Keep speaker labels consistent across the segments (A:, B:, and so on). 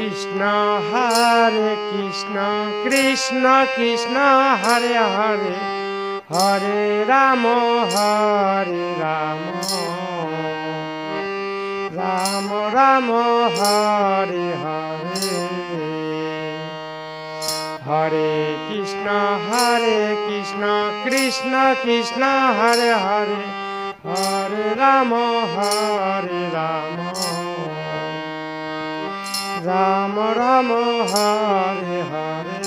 A: Krishna Hare Krishna Krishna Krishna Hare Hare Hare Rama Rama Rama Hare Hare Hare Krishna Krishna Krishna Hare Hare Hare Rama Rama Rama Hare Hare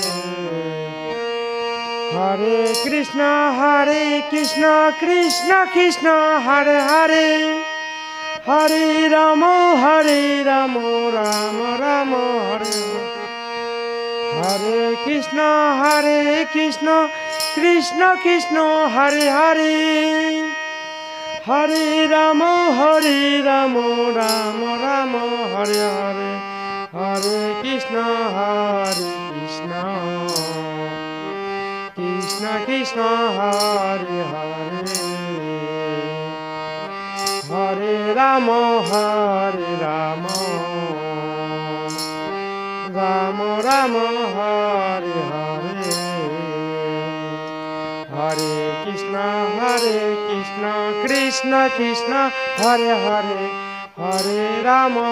A: Hare Krishna Krishna Krishna Hare Hare Hare Rama Rama Rama Hare Hare Krishna Krishna Krishna Hare Hare Hare Rama Rama Rama Hare Hare Hare Krishna Krishna Krishna Hare Hare Hare Rama Rama Rama Hare Hare Hare Krishna Krishna Krishna Hare Hare Hare Rama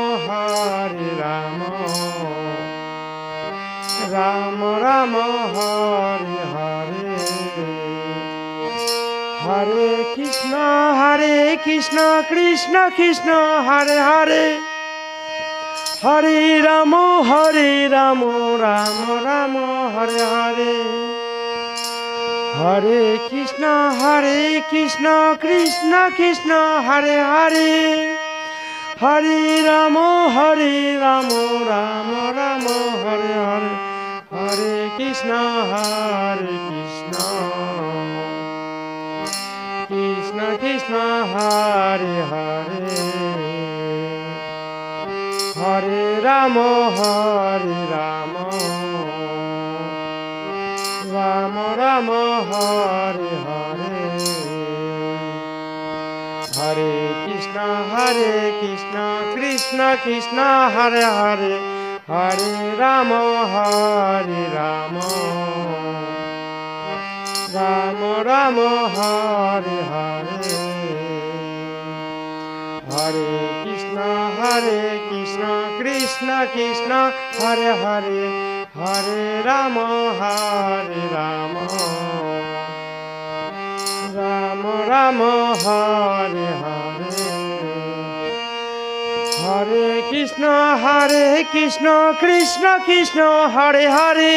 A: Rama Rama Hare Hare Hare Krishna Krishna Krishna Hare Hare Hare Rama Rama Rama Hare Hare Hare Krishna Krishna Krishna Hare Hare Hare Rama Rama Rama Hare Hare Hare Krishna Krishna Krishna Hare Hare Hare Rama Rama Rama Hare Hare Hare Krishna Krishna Krishna Hare Hare Hare Rama Rama Rama Hare Hare Hare Krishna Krishna Krishna Hare Hare Hare Rama Rama Rama Hare Hare Hare Krishna Krishna Krishna Hare Hare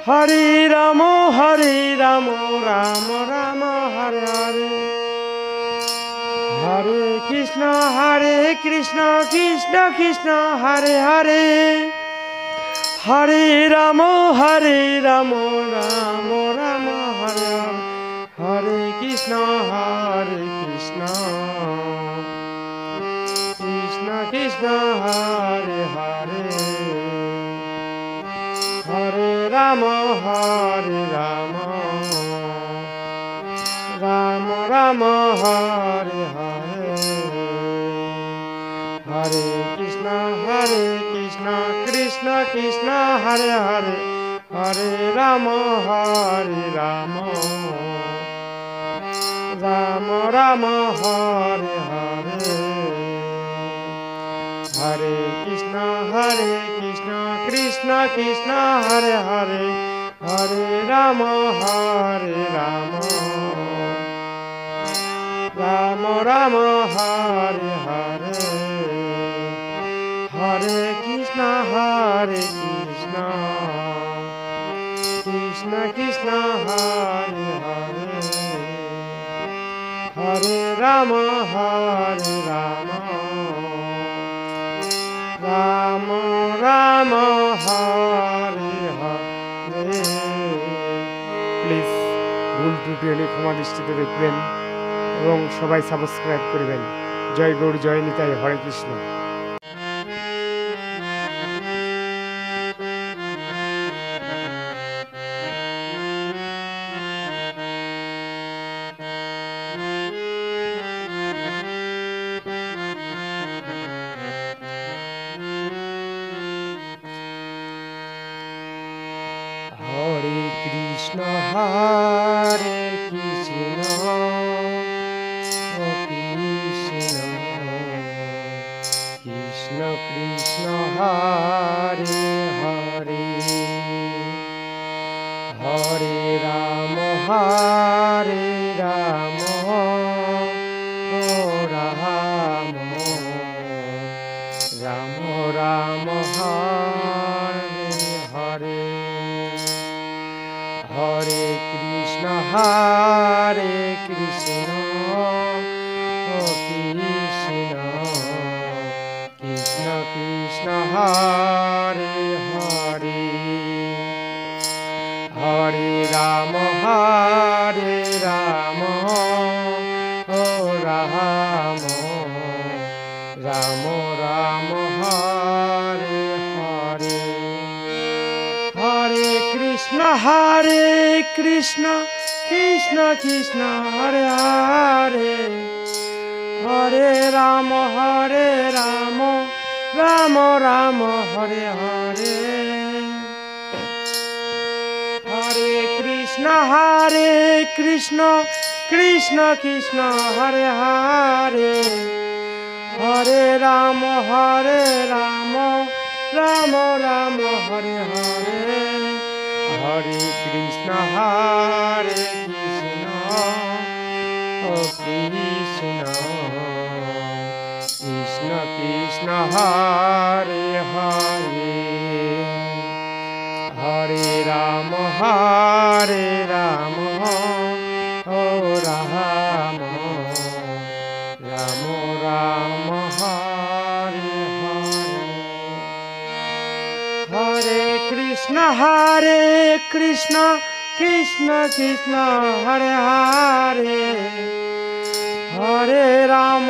A: Hare Rama Rama Rama Hare Hare Hare Krishna Krishna Krishna Hare Hare Hare Rama Rama Rama Hare Hare Hare Krishna Krishna Krishna Hare Hare Hare Rama Rama Rama Hare Hare Hare Krishna Krishna Krishna Hare Hare Hare Rama Rama Rama Hare Hare Hare Krishna Krishna Krishna Hare Hare Hare Rama Rama Rama Hare Hare Hare Krishna Krishna Krishna Hare Hare Hare Rama Rama Rama Hare Hare please ভুল ত্রুটি হলে ক্ষমা দৃষ্টিতে দেখবেন এবং সবাই subscribe করবেন। জয় গৌর জয় নিতাই, হরে কৃষ্ণ। হরে কৃষ্ণ কৃষ্ণ কৃষ্ণ কৃষ্ণ হরে হরে হরে রাম হরে Ram Ram Ram Ram Hare Hare Hare Krishna Krishna Krishna Krishna Hare Hare Hare Ram Ram Ram Ram Ram Hare Hare Hare Krishna Krishna Krishna Hare Hare Hare Ram Ram Ram Hare Hare Hare Krishna Krishna Krishna Hare Hare Hare Ram Ram Ram Hare Hare Hare Krishna Krishna Krishna Krishna Hare Hare Hare Ram Ram Ram Ram Ram Hare Hare Hare Krishna Krishna Krishna Hare Hare Hare Ram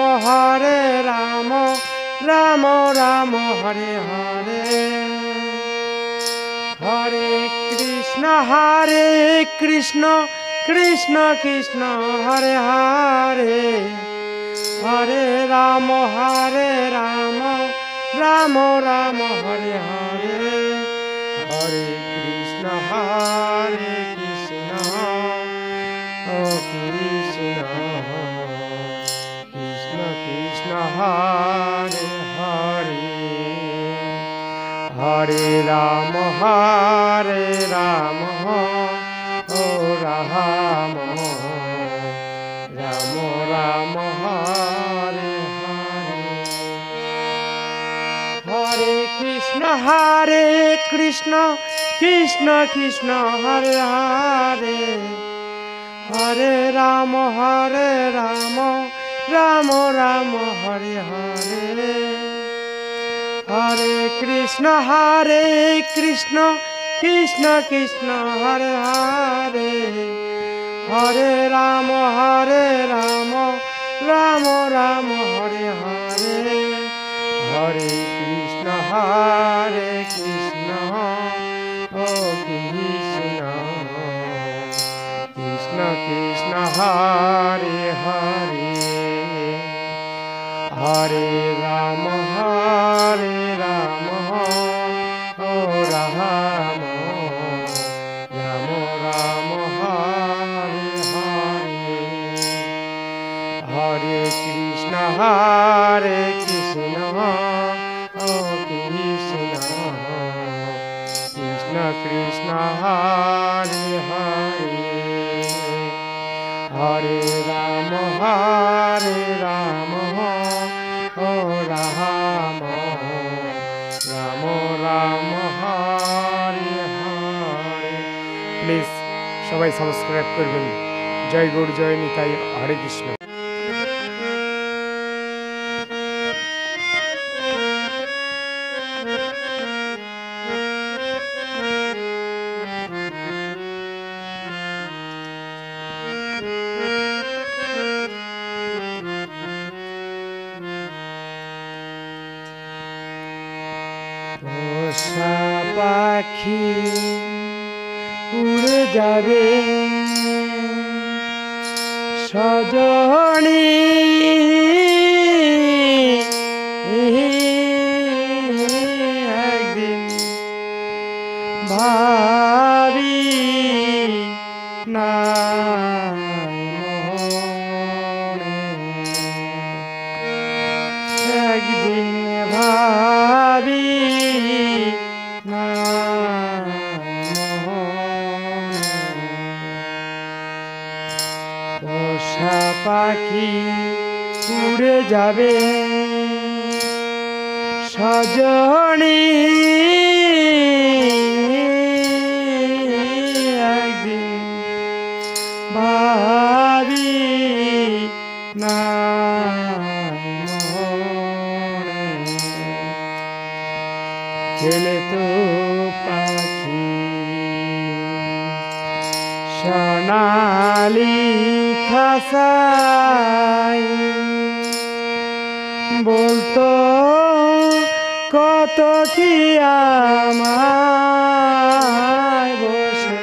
A: Ram Ram Hare Hare Hare Krishna Krishna Krishna Hare Hare Hare Ram Ram Ram Hare Hare Hare Krishna Krishna Krishna Krishna Hare Hare Hare Ram Ram Ram Ram Ram Hare Hare Hare Krishna Krishna Krishna Hare Hare Hare Ram Ram Ram Hare Hare Hare Krishna Krishna Krishna Hare Hare Hare Ram Ram Ram Hare Hare Hare Krishna Krishna Krishna Krishna Hare Hare Hare Ram Ram Ram Ram Ram Hare Hare Hare Krishna Krishna Krishna Krishna Hare Hare Hare Ram Ram Ram Ram Ram Hare Hare please সবাই সাবস্ক্রাইব করবেন। জয় গৌর জয় নিতাই, হরে কৃষ্ণ। পোষা পাখি উড়ে যাবে সজনী একদিন ভাবি নাই মনে। একদিন ভাবি নাই মনে। পোষা পাখি উড়ে যাবে সজনী, একদিন ভাবি নাই মনে। খেলে তো পাখি সোনালি খাসায়, বলতো কত কি আমায়, বসে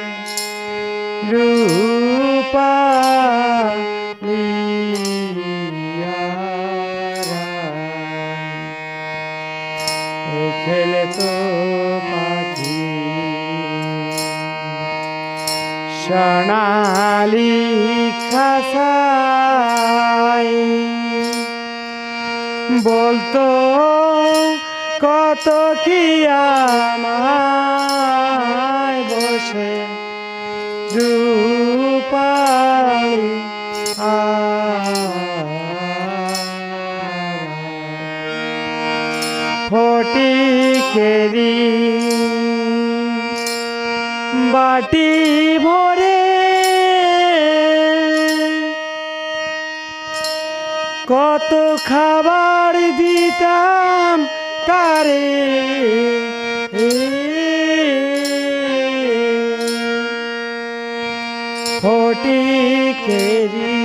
A: রূপালি খেলে তো পাখি সোনালি খাসায়, বলতো কত কি আমায়, বসে রূপালি ফটিকেরি বাটি ভরে কত খাবার দিতাম তারে, ফটিকেরি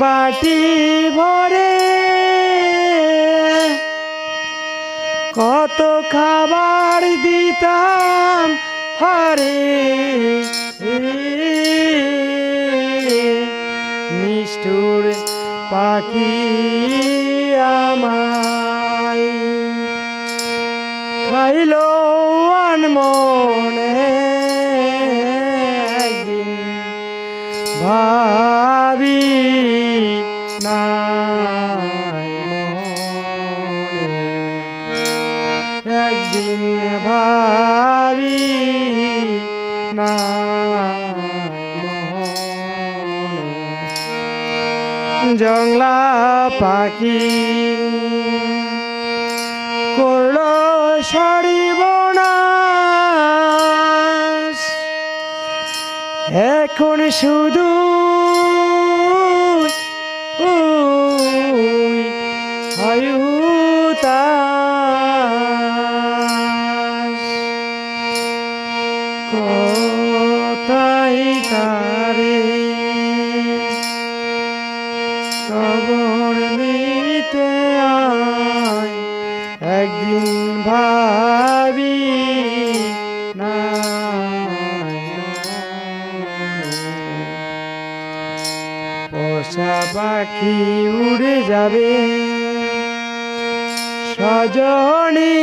A: বাটি ভরে কত খাবার দিতাম হরে, নিষ্ঠুর পাখি আমায় খাইলো আনমনে। একদিন ভাবি নাই মনে। একদিন ভাবি নাই মনে। জংলা পাখি করলো সর্বনাশ, এখন শুধু হয়ুতাস, কোথায় তারে খবর নিতে আয়, একদিন ভাবি নাই মনে। পোষা পাখি উড়ে যাবে সজনী,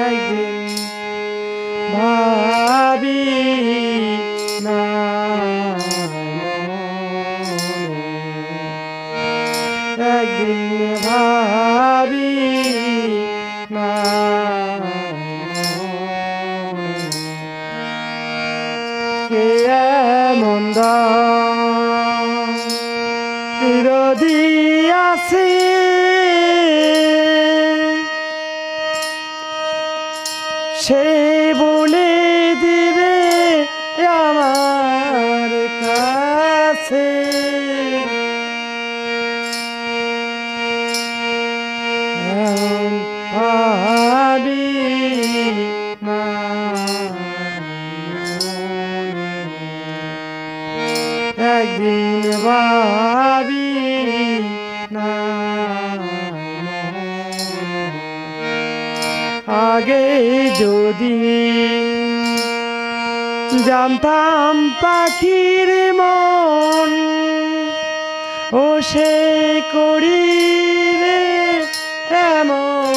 A: একদিন ভাবি নাই মনে। একদিন ভাবি নাই মনে। কে এমন বিরোধী আছে সে বলে দিবে আমার কাছে, ভাবি একদিন ভাবি আগে যদি জানতাম পাখির মন ও সে করিবে এমন,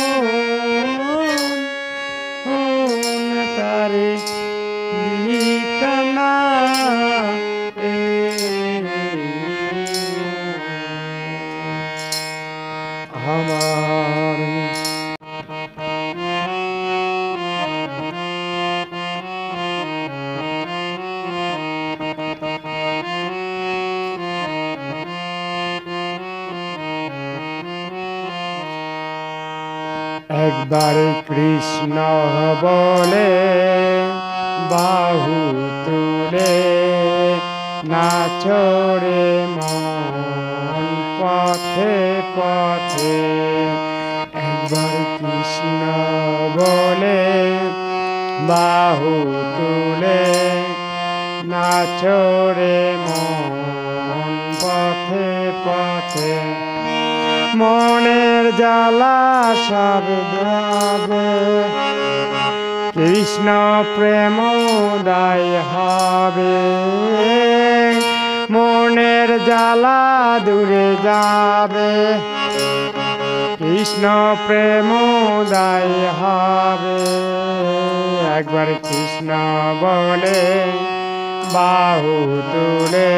A: আমার। একবার কৃষ্ণ বলে বাহু তুলে নাচরে মন পথে পথে। একবার কৃষ্ণ বলে বাহু তুলে নাচরে মন পথে পথে। মনের জ্বালা সব যাবে কৃষ্ণ প্রেম উদয় হবে। মনের জ্বালা দূরে যাবে কৃষ্ণ প্রেম উদয় হবে। একবার কৃষ্ণ বলে বাহু তুলে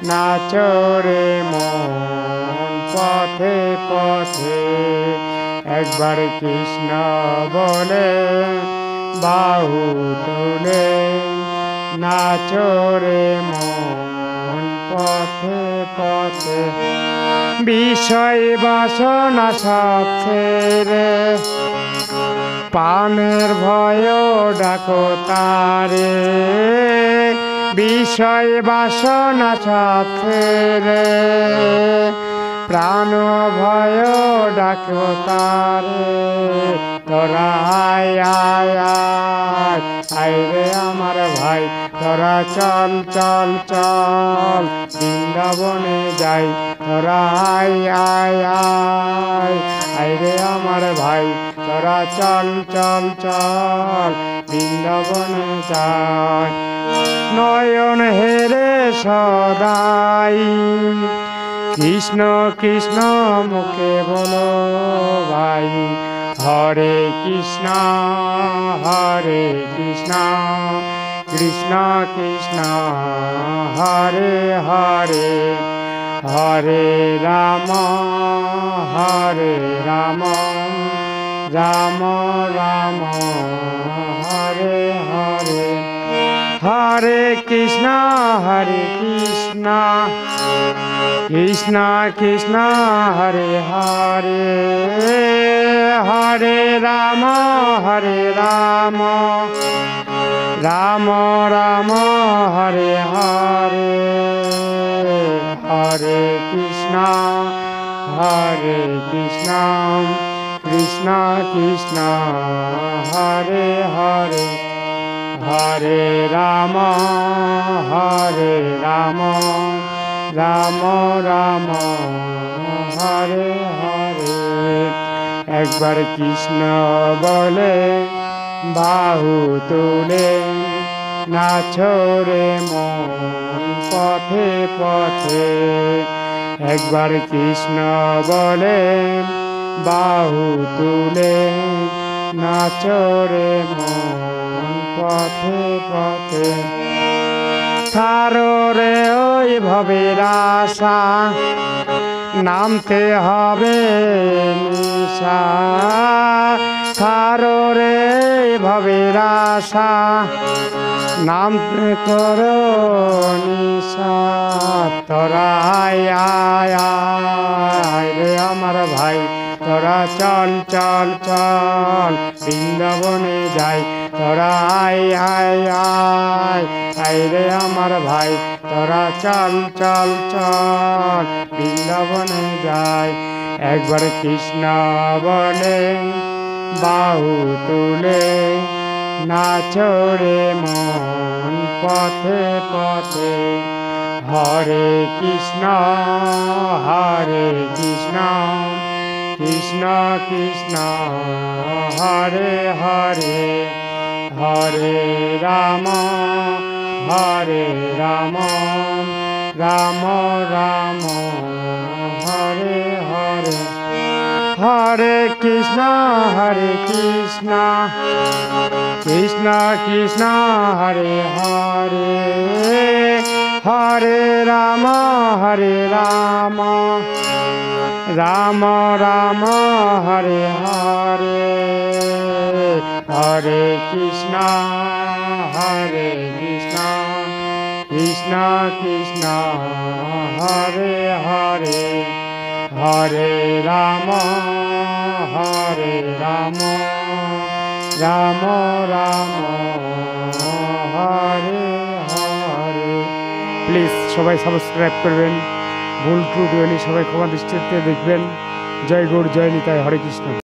A: নাচরে মন পথে পথে। একবার কৃষ্ণ বলে বাহু তুলে নাচরে মন পথে পথে। বিষয় বাসনা সব ছেড়ে প্রাণের ভয় ডাকো তারে। বিষয় বাসনা সব ছেড়ে প্রাণ ভয় ডাকো তারে। তোরা আয় আয় আয় আয় রে আমার ভাই, তোরা চল চল চল বৃন্দাবনে যাই। তোরা আয় আয় আয় আয় রে আমার ভাই, তোরা চল চল চল বৃন্দাবনে যাই। নয়ন হেরে সদাই কৃষ্ণ কৃষ্ণ মুখে বলো ভাই। হরে কৃষ্ণ কৃষ্ণ কৃষ্ণ হরে হরে। হরে রাম রাম রাম হরে হরে। হরে কৃষ্ণ কৃষ্ণ কৃষ্ণ হরে হরে। হরে রাম রাম রাম হরে হরে। হরে কৃষ্ণ কৃষ্ণ কৃষ্ণ হরে হরে। হরে রাম রাম রাম হরে হরে। একবার কৃষ্ণ বলে বাহু তুলে নাচরে মন পথে পথে। একবার কৃষ্ণ বলে বাহু তুলে নাচরে মন পথে পথে। থারোরে ওই ভবের আশা নামতে হবে নিশা। থারোরে ভবের আশা নামতে করো নিশা। তোরা আয় আয় আয় রে আমার ভাই, তোরা চল চল চল বৃন্দাবনে যাই। তোরা আয় আয় আয় আয় রে আমার ভাই, তোরা চল চল চল বৃন্দাবনে যাই। একবার কৃষ্ণ বলে বাহু তুলে নাচরে মন পথে পথে। হরে কৃষ্ণ কৃষ্ণ কৃষ্ণ হরে হরে। হরে রাম রাম রাম হরে হরে। হরে কৃষ্ণ কৃষ্ণ কৃষ্ণ হরে হরে। হরে রাম রাম রাম হরে হরে হরে কৃষ্ণ কৃষ্ণ কৃষ্ণ হরে হরে হরে রাম রাম রাম হরে হরে। প্লিজ সবাই সাবস্ক্রাইব করবেন, ভুল ত্রুটি হলে সবাই ক্ষমা দৃষ্টিতে দেখবেন। জয় গৌর, জয় নিতাই, হরে কৃষ্ণ।